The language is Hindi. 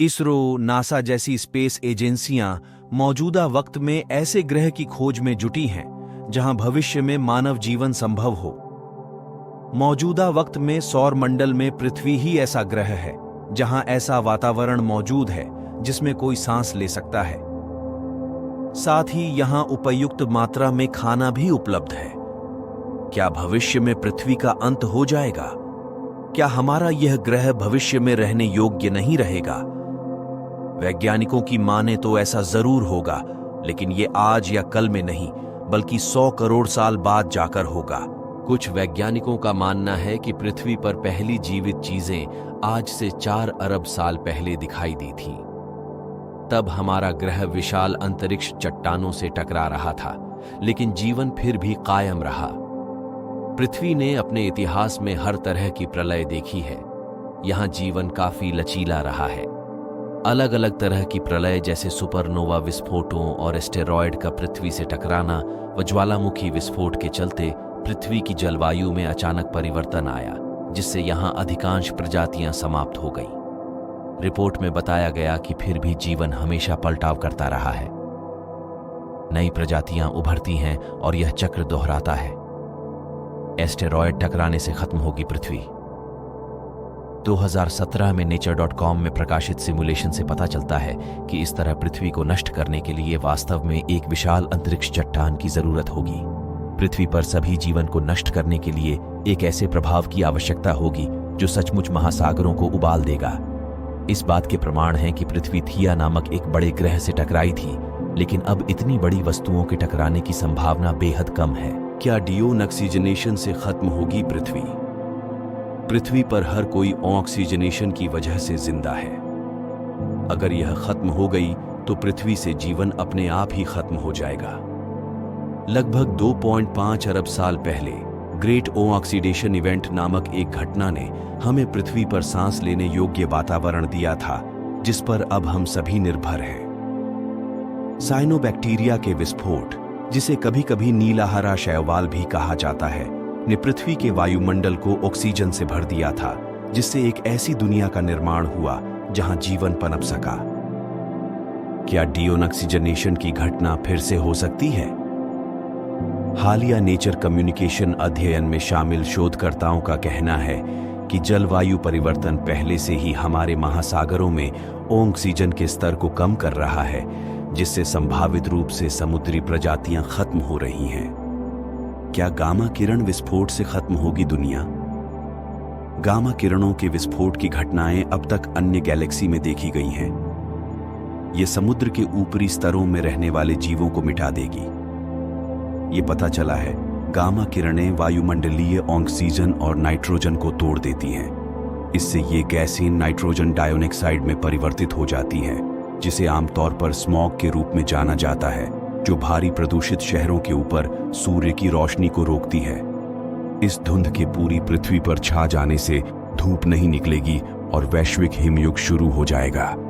इसरो, नासा जैसी स्पेस एजेंसियां मौजूदा वक्त में ऐसे ग्रह की खोज में जुटी हैं जहां भविष्य में मानव जीवन संभव हो। मौजूदा वक्त में सौर मंडल में पृथ्वी ही ऐसा ग्रह है जहां ऐसा वातावरण मौजूद है जिसमें कोई सांस ले सकता है। साथ ही यहां उपयुक्त मात्रा में खाना भी उपलब्ध है। क्या भविष्य में पृथ्वी का अंत हो जाएगा? क्या हमारा यह ग्रह भविष्य में रहने योग्य नहीं रहेगा? वैज्ञानिकों की माने तो ऐसा जरूर होगा, लेकिन ये आज या कल में नहीं बल्कि 100 करोड़ साल बाद जाकर होगा। कुछ वैज्ञानिकों का मानना है कि पृथ्वी पर पहली जीवित चीजें आज से 4 अरब साल पहले दिखाई दी थीं। तब हमारा ग्रह विशाल अंतरिक्ष चट्टानों से टकरा रहा था, लेकिन जीवन फिर भी कायम रहा। पृथ्वी ने अपने इतिहास में हर तरह की प्रलय देखी है। यहां जीवन काफी लचीला रहा है। अलग अलग तरह की प्रलय जैसे सुपरनोवा विस्फोटों और एस्टेरॉयड का पृथ्वी से टकराना व ज्वालामुखी विस्फोट के चलते पृथ्वी की जलवायु में अचानक परिवर्तन आया, जिससे यहां अधिकांश प्रजातियां समाप्त हो गईं। रिपोर्ट में बताया गया कि फिर भी जीवन हमेशा पलटाव करता रहा है। नई प्रजातियां उभरती हैं और यह चक्र दोहराता है। एस्टेरॉयड टकराने से खत्म होगी पृथ्वी। 2017 में nature.com में प्रकाशित सिमुलेशन से पता चलता है कि इस तरह पृथ्वी को नष्ट करने के लिए वास्तव में एक विशाल अंतरिक्ष चट्टान की जरूरत होगी। पृथ्वी पर सभी जीवन को नष्ट करने के लिए एक ऐसे प्रभाव की आवश्यकता होगी जो सचमुच महासागरों को उबाल देगा। इस बात के प्रमाण हैं कि पृथ्वी थिया नामक एक बड़े ग्रह से टकराई थी, लेकिन अब इतनी बड़ी वस्तुओं के टकराने की संभावना बेहद कम है। क्या डिओक्सीजनेशन से खत्म होगी पृथ्वी? पृथ्वी पर हर कोई ऑक्सीजनेशन की वजह से जिंदा है। अगर यह खत्म हो गई तो पृथ्वी से जीवन अपने आप ही खत्म हो जाएगा। लगभग 2.5 अरब साल पहले ग्रेट ऑक्सीडेशन इवेंट नामक एक घटना ने हमें पृथ्वी पर सांस लेने योग्य वातावरण दिया था, जिस पर अब हम सभी निर्भर हैं। साइनोबैक्टीरिया के विस्फोट, जिसे कभी कभी नीला हरा शैवाल भी कहा जाता है, ने पृथ्वी के वायुमंडल को ऑक्सीजन से भर दिया था, जिससे एक ऐसी दुनिया का निर्माण हुआ जहां जीवन पनप सका। क्या डिओक्सीजनेशन की घटना फिर से हो सकती है? हालिया नेचर कम्युनिकेशन अध्ययन में शामिल शोधकर्ताओं का कहना है कि जलवायु परिवर्तन पहले से ही हमारे महासागरों में ऑक्सीजन के स्तर को कम कर रहा है, जिससे संभावित रूप से समुद्री प्रजातियां खत्म हो रही हैं। क्या गामा किरण विस्फोट से खत्म होगी दुनिया? गामा किरणों के विस्फोट की घटनाएं अब तक अन्य गैलेक्सी में देखी गई हैं। ये समुद्र के ऊपरी स्तरों में रहने वाले जीवों को मिटा देगी। ये पता चला है, गामा किरणें वायुमंडलीय ऑक्सीजन और नाइट्रोजन को तोड़ देती हैं। इससे ये गैसें नाइट्रोजन डाइऑक्साइड में परिवर्तित हो जाती हैं, जिसे आमतौर पर स्मॉग के रूप में जाना जाता है, जो भारी प्रदूषित शहरों के ऊपर सूर्य की रोशनी को रोकती है। इस धुंध के पूरी पृथ्वी पर छा जाने से धूप नहीं निकलेगी और वैश्विक हिमयुग शुरू हो जाएगा।